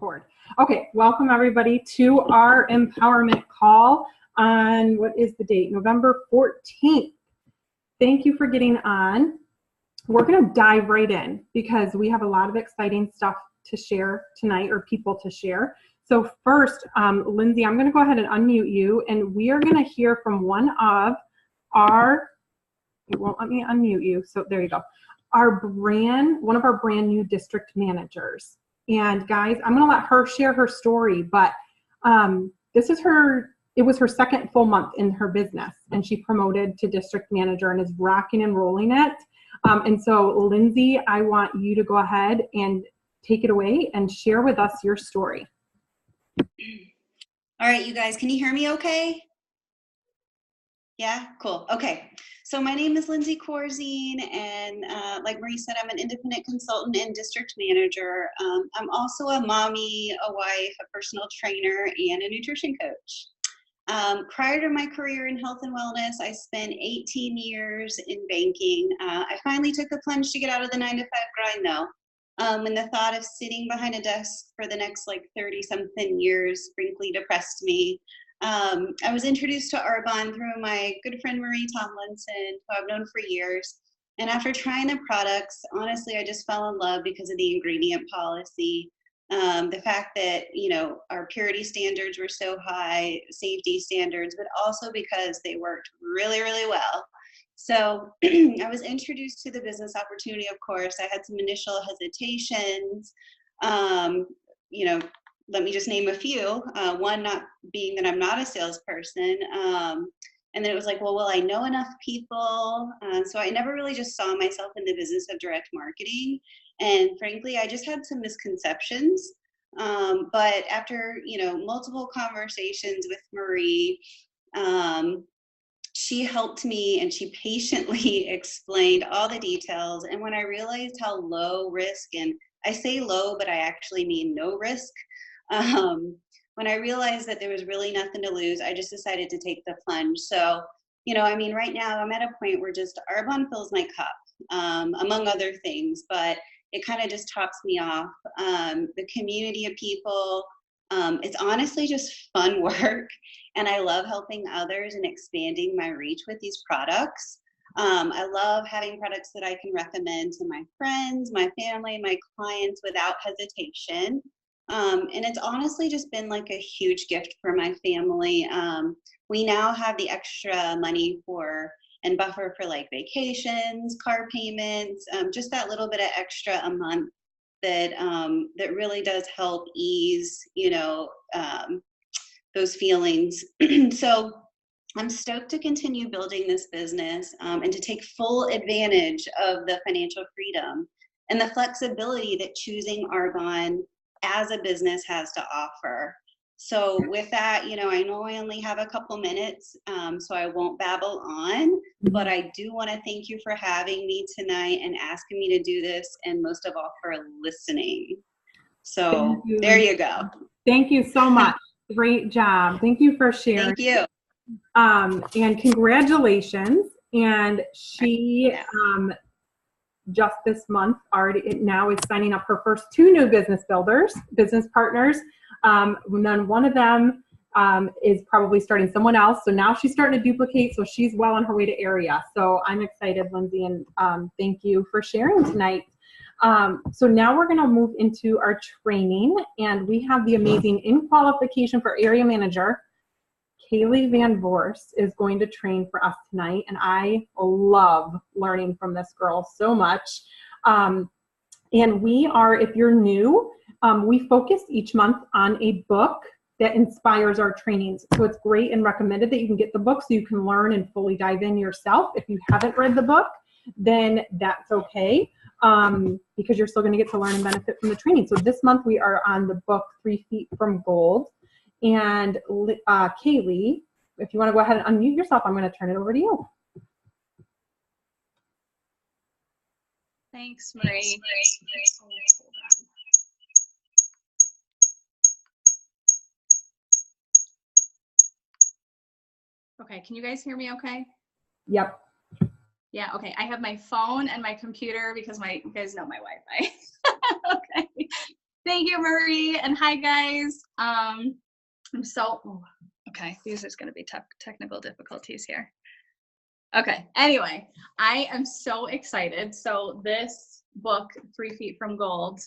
record. Okay, welcome everybody to our empowerment call on, what is the date? November 14th. Thank you for getting on. We're going to dive right in because we have a lot of exciting stuff to share tonight, or people to share. So first, Lindsay, I'm going to go ahead and unmute you, and we are going to hear from one of our, it won't let me unmute you, so there you go. One of our brand new district managers. And guys, I'm going to let her share her story, but it was her second full month in her business, and she promoted to district manager and is rocking and rolling it. And so Lindsay, I want you to go ahead and take it away and share with us your story. All right, you guys, can you hear me okay? Yeah, cool. Okay. So my name is Lindsay Corzine, and like Marie said, I'm an independent consultant and district manager. I'm also a mommy, a wife, a personal trainer, and a nutrition coach. Prior to my career in health and wellness, I spent 18 years in banking. I finally took the plunge to get out of the 9-to-5 grind though. And the thought of sitting behind a desk for the next 30-something years frankly depressed me. I was introduced to Arbonne through my good friend Marie Tomlinson, who I've known for years. And after trying the products, honestly, I just fell in love because of the ingredient policy. The fact that, our purity standards were so high, safety standards, but also because they worked really, really well. So I was introduced to the business opportunity, of course. I had some initial hesitations, let me just name a few. One not being that I'm not a salesperson. And then it was like, well, will I know enough people? So I never really just saw myself in the business of direct marketing. And frankly, I just had some misconceptions. But after, multiple conversations with Marie, she helped me and she patiently explained all the details. And when I realized how low risk, and I say low, but I actually mean no risk, when I realized that there was really nothing to lose, I just decided to take the plunge. So, right now I'm at a point where just Arbonne fills my cup, among other things, but it kind of just tops me off. The community of people, it's honestly just fun work, and I love helping others and expanding my reach with these products. I love having products that I can recommend to my friends, my family, my clients without hesitation. And it's honestly just been a huge gift for my family. We now have the extra money and buffer for vacations, car payments, just that little bit of extra a month that really does help ease, those feelings. So I'm stoked to continue building this business and to take full advantage of the financial freedom and the flexibility that choosing Arbonne as a business has to offer. So with that, I know I only have a couple minutes, so I won't babble on, but I do want to thank you for having me tonight and asking me to do this, and most of all for listening. So there you go. Thank you so much. Great job. Thank you for sharing. Thank you. And congratulations. And she just this month now is signing up her first 2 new business partners. And then one of them is probably starting someone else. So now she's starting to duplicate. So she's well on her way to area. So I'm excited, Lindsay, and thank you for sharing tonight. So now we're going to move into our training, and we have the amazing in qualification for area manager, Kaylie VanVorce, is going to train for us tonight, and I love learning from this girl so much. And we are, if you're new, we focus each month on a book that inspires our trainings. So it's great and recommended that you can get the book so you can learn and fully dive in yourself. If you haven't read the book, then that's okay, because you're still going to get to learn and benefit from the training. So this month we are on the book 3 Feet from Gold. And Kaylie, if you want to go ahead and unmute yourself, I'm going to turn it over to you. Thanks, Marie. Okay, can you guys hear me okay? Yep. Yeah, okay. I have my phone and my computer because you guys know my Wi-Fi. Okay. Thank you, Marie. And hi, guys. Okay, these are going to be technical difficulties here. Okay, anyway, I am so excited. So this book, 3 Feet from Gold,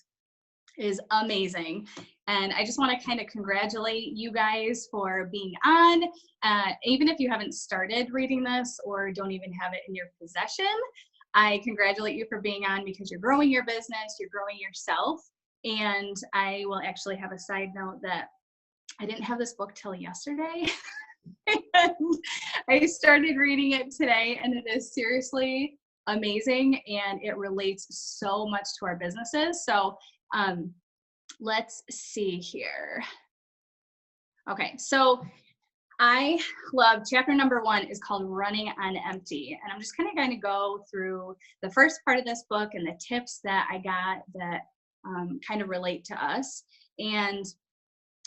is amazing. And I just want to kind of congratulate you guys for being on. Even if you haven't started reading this or don't even have it in your possession, I congratulate you for being on because you're growing your business, you're growing yourself. And I will actually have a side note that I didn't have this book till yesterday. And I started reading it today, and it is seriously amazing, and it relates so much to our businesses. So let's see here. Okay, so I love chapter number 1 is called Running on Empty. And I'm just kind of go through the first part of this book and the tips that I got that kind of relate to us. And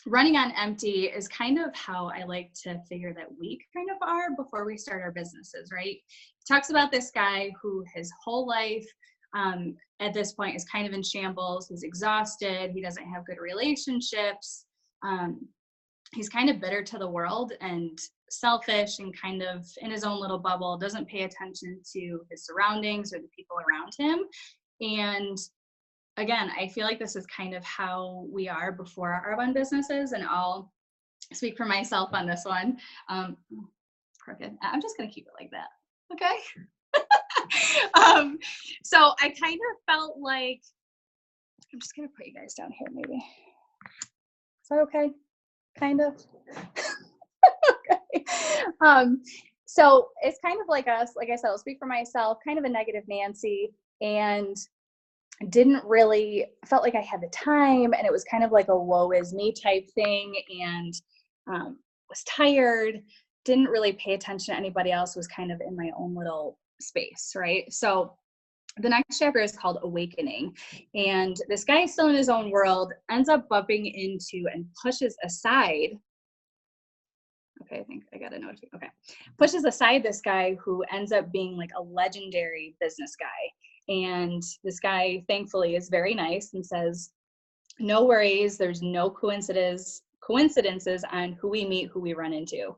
running on empty is kind of how I like to figure that we kind of are before we start our businesses, right? It talks about this guy who his whole life at this point is kind of in shambles. He's exhausted. He doesn't have good relationships. He's kind of bitter to the world and selfish and kind of in his own little bubble, doesn't pay attention to his surroundings or the people around him. And again, I feel like this is kind of how we are before our own businesses, and I'll speak for myself on this one. Crooked. I'm just going to keep it like that. Okay. So I kind of felt like, I'm just going to put you guys down here maybe. Is that okay? Kind of. Okay. So it's kind of like us, like I said, I'll speak for myself, kind of a negative Nancy, and didn't really, felt like I had the time, and it was kind of like a woe is me type thing, and was tired, didn't really pay attention to anybody else, was kind of in my own little space, right? So the next chapter is called Awakening, and this guy is still in his own world, ends up bumping into and pushes aside, okay, I think I got a notification, okay, pushes aside this guy who ends up being like a legendary business guy. And this guy, thankfully, is very nice and says, no worries, there's no coincidences on who we meet, who we run into.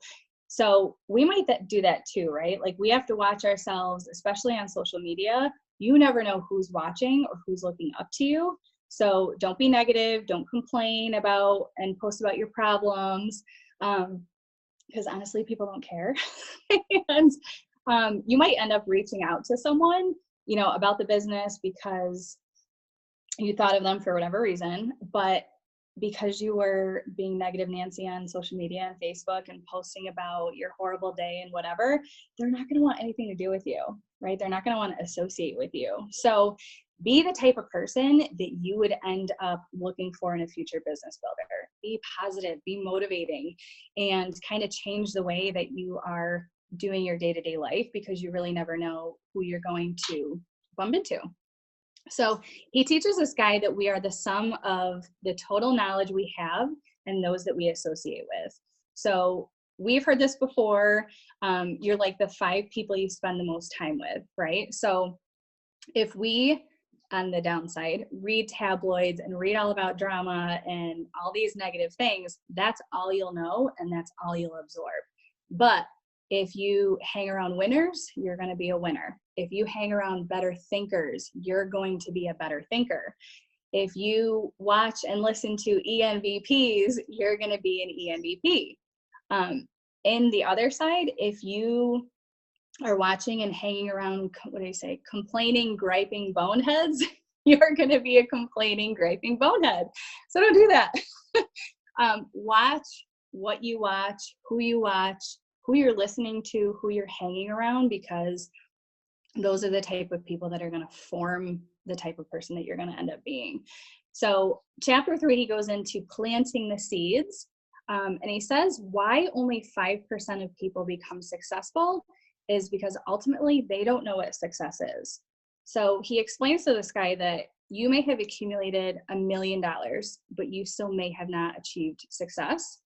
So we might do that too, right? Like we have to watch ourselves, especially on social media. You never know who's watching or who's looking up to you. So don't be negative, don't complain about and post about your problems, because honestly, people don't care. And you might end up reaching out to someone, you know, about the business because you thought of them for whatever reason, but because you were being negative Nancy on social media and Facebook and posting about your horrible day and whatever, they're not going to want anything to do with you, right? They're not going to want to associate with you. So be the type of person that you would end up looking for in a future business builder. Be positive, be motivating, and kind of change the way that you are doing your day-to-day life, because you really never know who you're going to bump into. So he teaches this guy that we are the sum of the total knowledge we have and those that we associate with. So we've heard this before. You're like the 5 people you spend the most time with, right? So if we, on the downside, read tabloids and read all about drama and all these negative things, that's all you'll know and that's all you'll absorb. But if you hang around winners, you're going to be a winner. If you hang around better thinkers, you're going to be a better thinker. If you watch and listen to ENVPs, you're going to be an ENVP. In the other side, if you are watching and hanging around, what do you say, complaining, griping boneheads, you're going to be a complaining, griping bonehead. So don't do that. Watch what you watch, who you're listening to, who you're hanging around, because those are the type of people that are going to form the type of person that you're going to end up being. So chapter 3, he goes into planting the seeds. And he says why only 5% of people become successful is because ultimately they don't know what success is. So he explains to this guy that you may have accumulated $1 million, but you still may have not achieved success.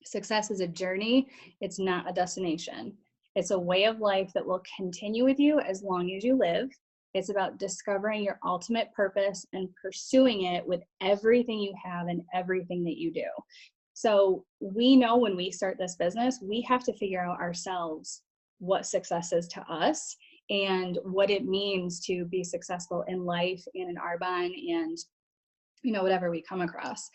Success is a journey. It's not a destination. It's a way of life that will continue with you as long as you live. It's about discovering your ultimate purpose and pursuing it with everything you have and everything that you do. So we know when we start this business, we have to figure out ourselves what success is to us and what it means to be successful in life and in Arbonne and, you know, whatever we come across.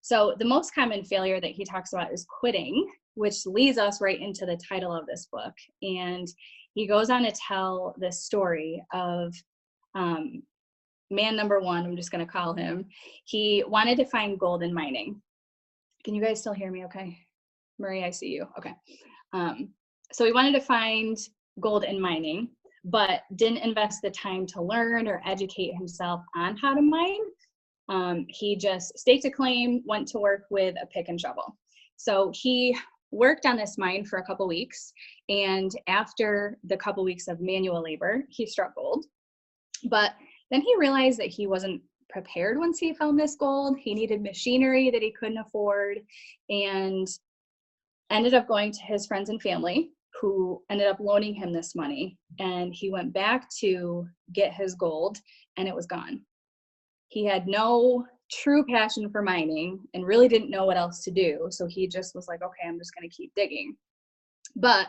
So the most common failure that he talks about is quitting, which leads us right into the title of this book. And he goes on to tell this story of man number one, I'm just going to call him. He wanted to find gold in mining. Can you guys still hear me okay? Marie, I see you. Okay. So he wanted to find gold in mining, but didn't invest the time to learn or educate himself on how to mine. He just staked a claim, went to work with a pick and shovel. So he worked on this mine for a couple weeks, and after the couple weeks of manual labor, he struck gold. But then he realized that he wasn't prepared once he found this gold. He needed machinery that he couldn't afford, and ended up going to his friends and family who ended up loaning him this money. And he went back to get his gold, and it was gone. He had no true passion for mining and really didn't know what else to do. So he just was like, okay, I'm just going to keep digging. But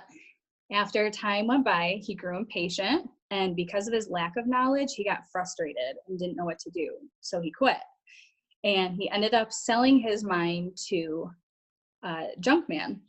after time went by, he grew impatient. And because of his lack of knowledge, he got frustrated and didn't know what to do. So he quit. And he ended up selling his mine to junk man.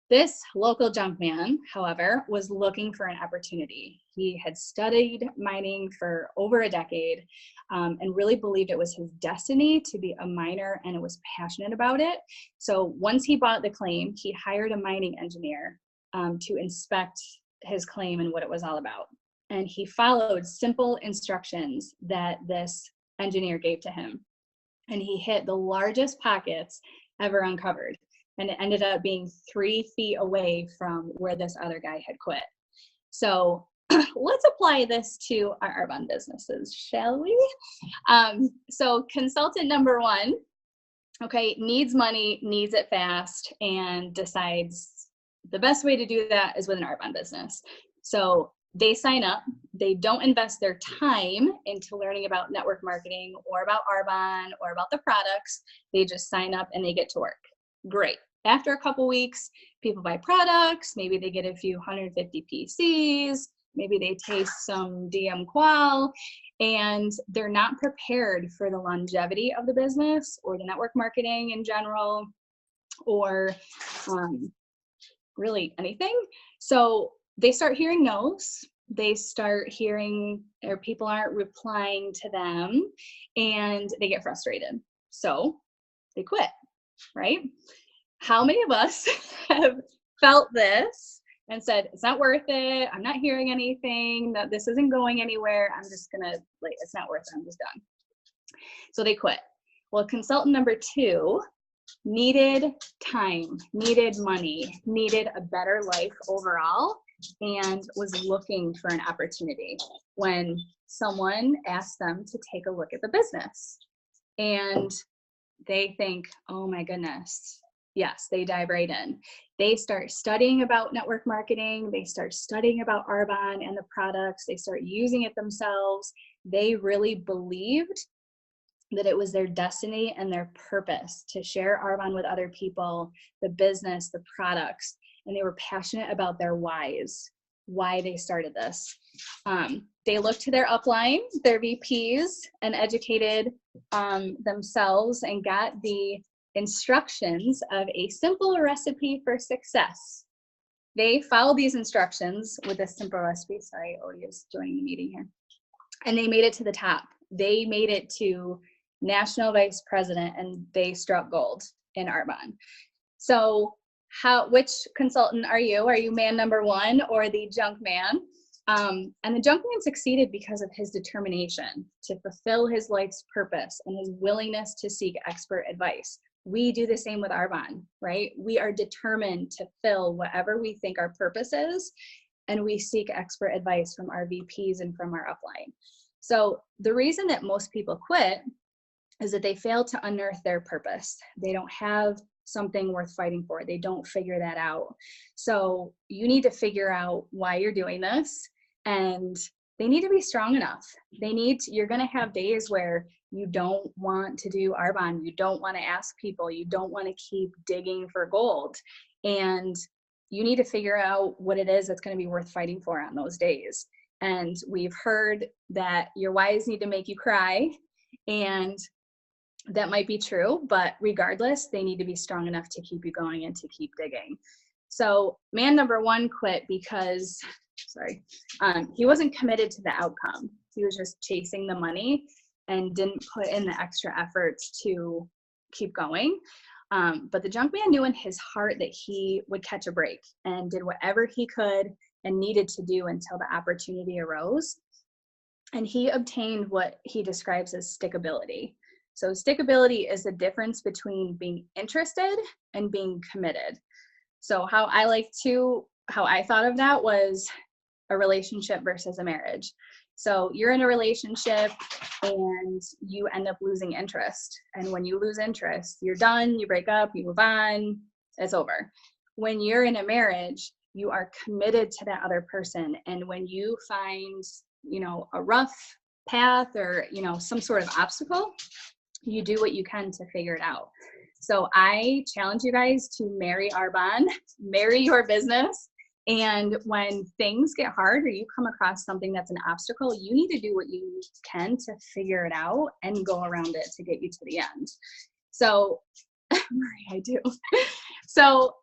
This local junk man, however, was looking for an opportunity. He had studied mining for over a decade and really believed it was his destiny to be a miner, and was passionate about it. So once he bought the claim, he hired a mining engineer to inspect his claim and what it was all about. And he followed simple instructions that this engineer gave to him. And he hit the largest pockets ever uncovered. And it ended up being 3 feet away from where this other guy had quit. So let's apply this to our Arbonne businesses, shall we? So consultant number one, okay, needs money, needs it fast, and decides the best way to do that is with an Arbonne business. So they sign up, they don't invest their time into learning about network marketing or about Arbonne or about the products. They just sign up and they get to work. Great. After a couple weeks, people buy products, maybe they get a few 150 PCs, maybe they taste some DM qual, and they're not prepared for the longevity of the business or the network marketing in general, or really anything. So they start hearing no's, they start hearing, or people aren't replying to them, and they get frustrated. So they quit, right? How many of us have felt this and said, it's not worth it, I'm not hearing anything, that this isn't going anywhere, I'm just gonna, like, it's not worth it, I'm just done. So they quit. Well, consultant number two needed time, needed money, needed a better life overall, and was looking for an opportunity when someone asked them to take a look at the business. And they think, oh my goodness, yes, they dive right in. They start studying about network marketing. They start studying about Arbonne and the products. They start using it themselves. They really believed that it was their destiny and their purpose to share Arbonne with other people, the business, the products, and they were passionate about their whys, why they started this. They looked to their upline, their VPs, and educated themselves and got the instructions of a simple recipe for success. They followed these instructions with a simple recipe. Sorry, Odie is joining the meeting here. And they made it to the top. They made it to national vice president, and they struck gold in Arbonne. So which consultant are you? Are you man number one or the junk man? And the junk man succeeded because of his determination to fulfill his life's purpose and his willingness to seek expert advice. We do the same with Arbonne, right? We are determined to fill whatever we think our purpose is, and we seek expert advice from our VPs and from our upline. So the reason that most people quit is that they fail to unearth their purpose. They don't have something worth fighting for. They don't figure that out. So you need to figure out why you're doing this and they need to be strong enough. You're going to have days where you don't want to do Arbonne. You don't want to ask people. You don't want to keep digging for gold. And you need to figure out what it is that's going to be worth fighting for on those days. And we've heard that your whys need to make you cry, and that might be true, but regardless, they need to be strong enough to keep you going and to keep digging. So man number one quit because, he wasn't committed to the outcome. He was just chasing the money and didn't put in the extra efforts to keep going. But the junk man knew in his heart that he would catch a break and did whatever he could and needed to do until the opportunity arose. And he obtained what he describes as stickability. So stickability is the difference between being interested and being committed. So how I thought of that was a relationship versus a marriage. So you're in a relationship and you end up losing interest. And when you lose interest, you're done, you break up, you move on, it's over. When you're in a marriage, you are committed to that other person. And when you find, a rough path or, some sort of obstacle, you do what you can to figure it out. So I challenge you guys to marry Arbonne, marry your business. And when things get hard or you come across something that's an obstacle, you need to do what you can to figure it out and go around it to get you to the end. So, I do. So,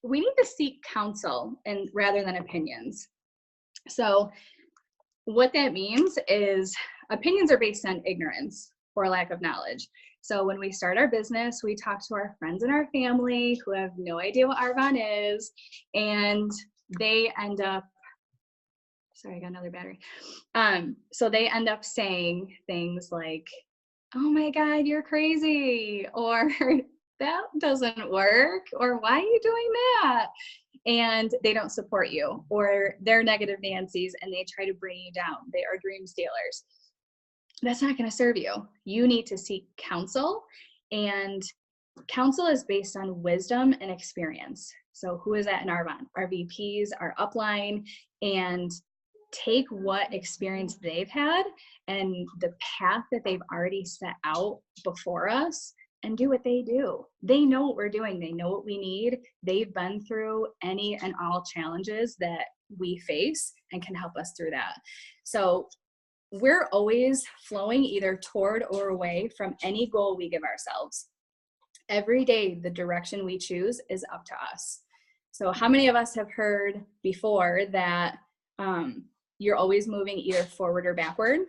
we need to seek counsel rather than opinions. So what that means is opinions are based on ignorance or lack of knowledge. So when we start our business, we talk to our friends and our family who have no idea what Arbonne is, and they end up, I got another battery. So they end up saying things like, oh my God, you're crazy, or that doesn't work, or why are you doing that? And they don't support you, or they're negative Nancy's and they try to bring you down. They are dream stealers. That's not going to serve you. You need to seek counsel, and counsel is based on wisdom and experience. So who is that in Arbonne? Our VPs, our upline, and take what experience they've had and the path that they've already set out before us and do what they do. They know what we're doing. They know what we need. They've been through any and all challenges that we face and can help us through that. So we're always flowing either toward or away from any goal we give ourselves. Every day, the direction we choose is up to us. So how many of us have heard before that you're always moving either forward or backward,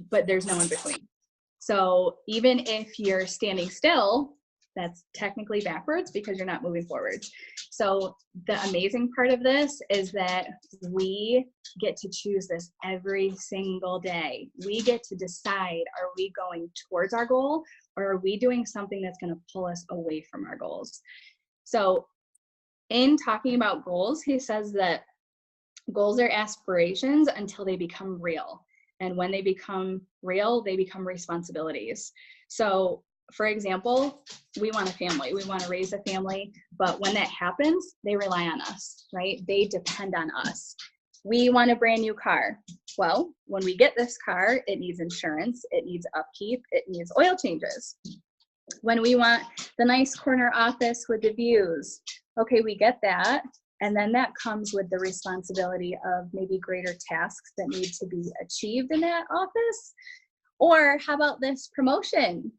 but there's no in between? So even if you're standing still, that's technically backwards because you're not moving forward. So the amazing part of this is that we get to choose this every single day. We get to decide, are we going towards our goal, or are we doing something that's going to pull us away from our goals? So in talking about goals, he says that goals are aspirations until they become real. And when they become real, they become responsibilities. So for example, we want a family, we want to raise a family, but when that happens, they rely on us, right? They depend on us. We want a brand new car. Well, when we get this car, it needs insurance, it needs upkeep, it needs oil changes. When we want the nice corner office with the views, okay, we get that. And then that comes with the responsibility of maybe greater tasks that need to be achieved in that office. Or how about this promotion?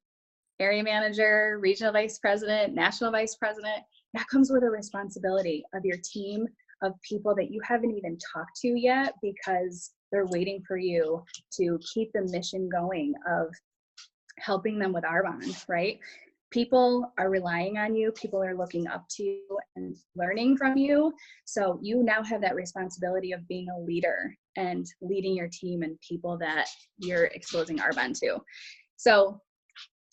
Area manager, regional vice president, national vice president. That comes with a responsibility of your team of people that you haven't even talked to yet because they're waiting for you to keep the mission going of helping them with Arbonne, right? People are relying on you. People are looking up to you and learning from you. So you now have that responsibility of being a leader and leading your team and people that you're exposing Arbonne to. So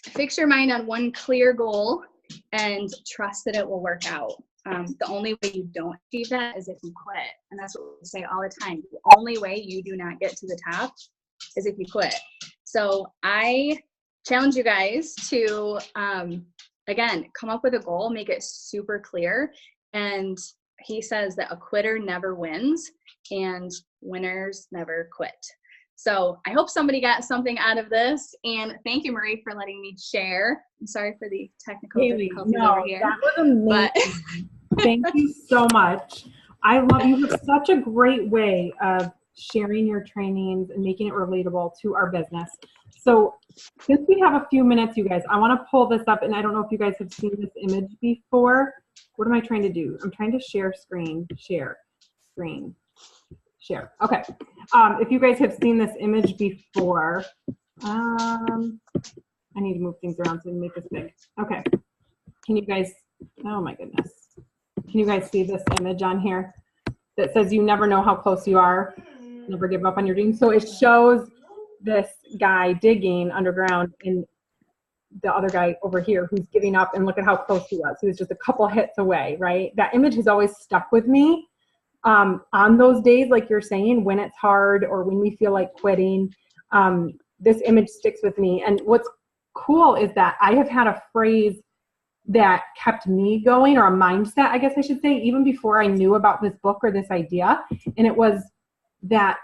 fix your mind on one clear goal and trust that it will work out. The only way you don't achieve that is if you quit. And that's what we say all the time. The only way you do not get to the top is if you quit. So I challenge you guys to, again, come up with a goal, make it super clear, and he says that a quitter never wins and winners never quit. So I hope somebody got something out of this. And thank you, Marie, for letting me share. I'm sorry for the technical difficulties over here. That was amazing. Thank you so much. I love you. Have such a great way of sharing your trainings and making it relatable to our business. So since we have a few minutes, you guys, I want to pull this up, and I don't know if you guys have seen this image before. What am I trying to do? I'm trying to share screen, share screen, share. Okay. If you guys have seen this image before, I need to move things around so we can make this big. Okay. Can you guys, oh my goodness. Can you guys see this image on here that says you never know how close you are? Never give up on your dreams. So it shows this guy digging underground and the other guy over here who's giving up, and look at how close he was. He was just a couple hits away, right? That image has always stuck with me. On those days, like you're saying, when it's hard or when we feel like quitting, this image sticks with me. And what's cool is that I have had a phrase that kept me going, or a mindset, I guess I should say, even before I knew about this book or this idea. And it was that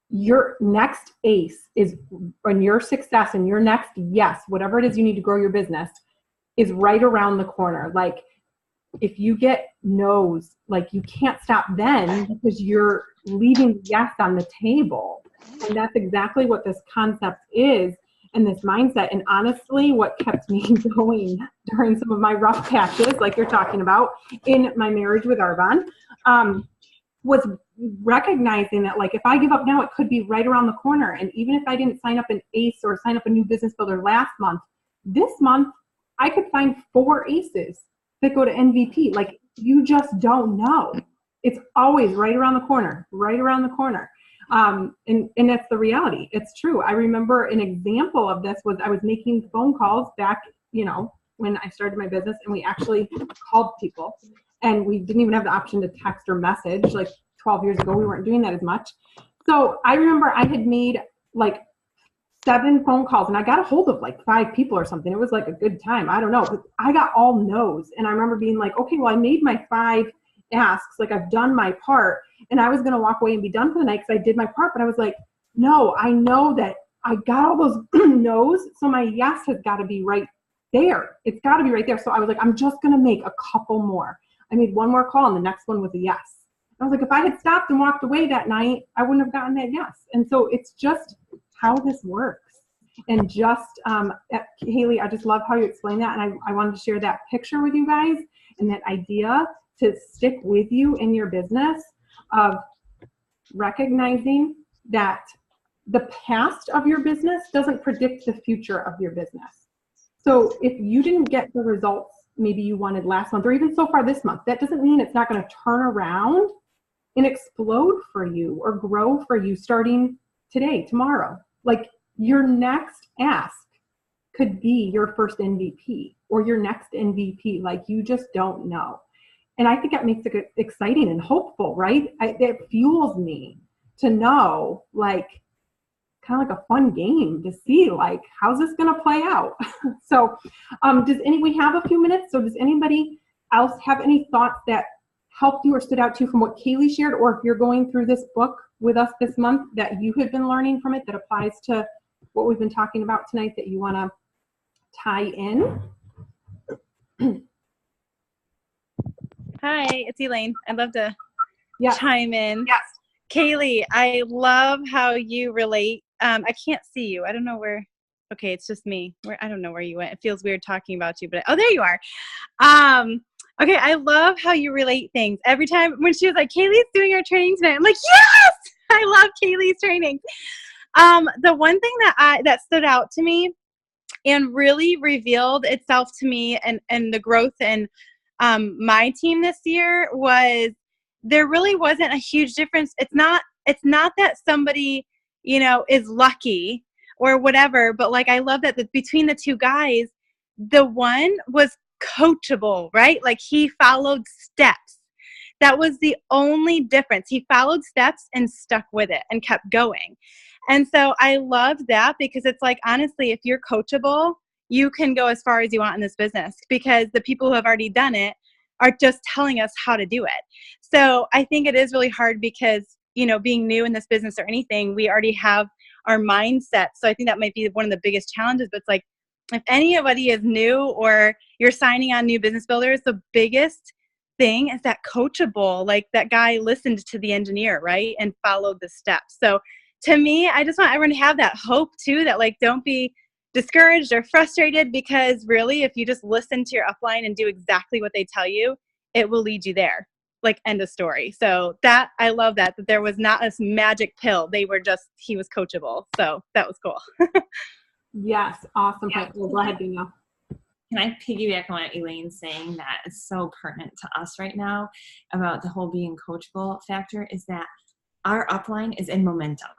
your next ace is, and your success and your next yes, whatever it is you need to grow your business, is right around the corner. Like if you get no's, like you can't stop then because you're leaving yes on the table. And that's exactly what this concept is, and this mindset. And honestly, what kept me going during some of my rough patches, like you're talking about, in my marriage with Arvon, was recognizing that, like, if I give up now, it could be right around the corner. And even if I didn't sign up an ACE or sign up a new business builder last month, this month I could find 4 ACEs that go to MVP. Like, you just don't know. It's always right around the corner, right around the corner. And that's the reality. It's true. I remember an example of this was I was making phone calls back, you know, when I started my business, and we actually called people, and we didn't even have the option to text or message. Like 12 years ago, we weren't doing that as much. So I remember I had made like 7 phone calls, and I got a hold of like 5 people or something. It was like a good time. I don't know, but I got all no's. And I remember being like, okay, well, I made my 5 asks, like I've done my part, and I was going to walk away and be done for the night because I did my part. But I was like, no, I know that I got all those no's, so my yes has got to be right there. It's got to be right there. So I was like, I'm just going to make a couple more. I made 1 more call, and the next one was a yes. I was like, if I had stopped and walked away that night, I wouldn't have gotten that yes. And so it's just how this works. And just, Kaylie, I just love how you explain that. And I wanted to share that picture with you guys, and that idea to stick with you in your business of recognizing that the past of your business doesn't predict the future of your business. So if you didn't get the results maybe you wanted last month, or even so far this month, that doesn't mean it's not going to turn around and explode for you or grow for you starting today, tomorrow. Like your next ask could be your first MVP or your next MVP. Like you just don't know. And I think that makes it exciting and hopeful, right? It fuels me to know, like, kind of like a fun game to see, like, how's this going to play out? So we have a few minutes. So does anybody else have any thoughts that helped you or stood out to you from what Kaylie shared? Or if you're going through this book with us this month that you have been learning from it that applies to what we've been talking about tonight that you want to tie in? Hi, it's Elaine. I'd love to Yes. chime in. Yes. Kaylie, I love how you relate. I can't see you. I don't know where. Okay, it's just me. I don't know where you went. It feels weird talking about you, but oh, there you are. Okay, I love how you relate things. Every time when she was like, Kaylie's doing our training tonight, I'm like, yes! I love Kaylie's training. The one thing that stood out to me and really revealed itself to me and the growth in my team this year was there really wasn't a huge difference. It's not that somebody, is lucky or whatever, but like I love that between the 2 guys, the one was coachable, right? Like he followed steps. That was the only difference. He followed steps and stuck with it and kept going. And so I love that because it's like, honestly, if you're coachable, you can go as far as you want in this business because the people who have already done it are just telling us how to do it. So I think it is really hard because, you know, being new in this business or anything, we already have our mindset. So I think that might be one of the biggest challenges. But it's like, if anybody is new or you're signing on new business builders, the biggest thing is that coachable, like that guy listened to the engineer, right? And followed the steps. So to me, I just want everyone to have that hope too, that like, don't be discouraged or frustrated, because really, if you just listen to your upline and do exactly what they tell you, it will lead you there. Like, end of story. So that, I love that there was not this magic pill. They were just, he was coachable. So that was cool. Yes. Awesome. Yeah. Well, go ahead, Danielle. Can I piggyback on what Elaine's saying that is so pertinent to us right now about the whole being coachable factor, is that our upline is in momentum.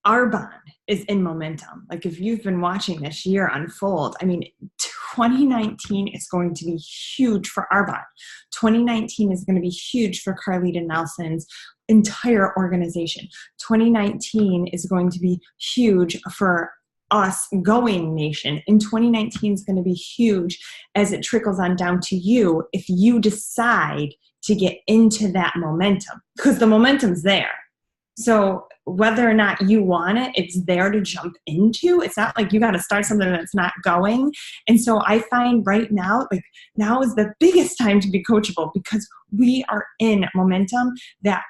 Our bond is in momentum. Like, if you've been watching this year unfold, I mean, 2019 is going to be huge for our bond. 2019 is going to be huge for Carlita Nelson's entire organization. 2019 is going to be huge for us going nation. And 2019 is going to be huge as it trickles on down to you if you decide to get into that momentum, because the momentum's there. So whether or not you want it, it's there to jump into. It's not like you got to start something that's not going. And so I find right now, like, now is the biggest time to be coachable, because we are in momentum that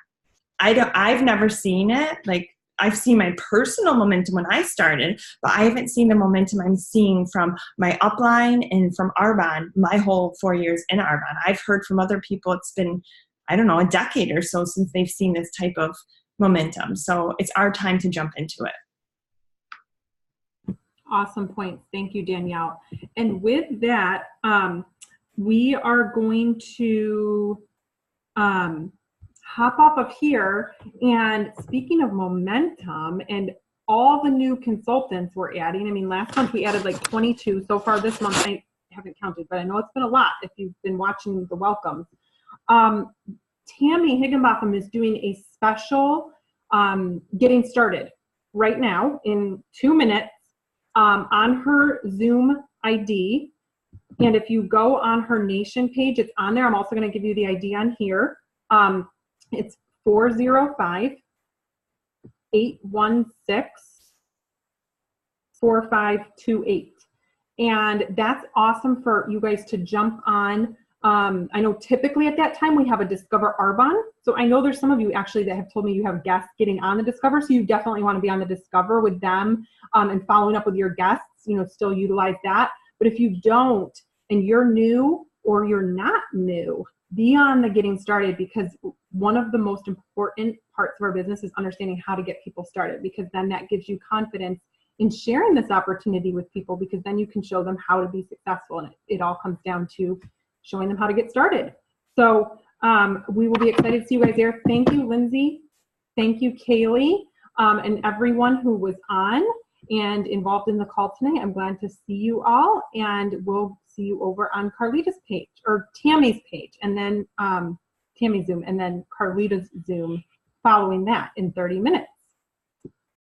I've never seen it. Like, I've seen my personal momentum when I started, but I haven't seen the momentum I'm seeing from my upline and from Arbonne my whole 4 years in Arbonne. I've heard from other people it's been, I don't know, a decade or so since they've seen this type of momentum. So it's our time to jump into it. Awesome points. Thank you, Danielle. And with that, we are going to hop off of here. And speaking of momentum and all the new consultants we're adding, I mean, last month we added like 22. So far this month, I haven't counted, but I know it's been a lot if you've been watching the welcomes. Tammy Higginbotham is doing a special getting started right now in 2 minutes on her Zoom ID. And if you go on her nation page, it's on there. I'm also going to give you the ID on here. It's 405-816-4528. And that's awesome for you guys to jump on. I know typically at that time we have a Discover Arbonne. So I know there's some of you actually that have told me you have guests getting on the Discover. So you definitely want to be on the Discover with them and following up with your guests, you know, still utilize that. But if you don't, and you're new or you're not new, be on the getting started, because one of the most important parts of our business is understanding how to get people started, because then that gives you confidence in sharing this opportunity with people, because then you can show them how to be successful. And it all comes down to showing them how to get started. So we will be excited to see you guys there. Thank you, Lindsay. Thank you, Kaylie, and everyone who was on and involved in the call tonight. I'm glad to see you all, and we'll see you over on Carlita's page, or Tammy's page, and then Tammy's Zoom, and then Carlita's Zoom following that in 30 minutes.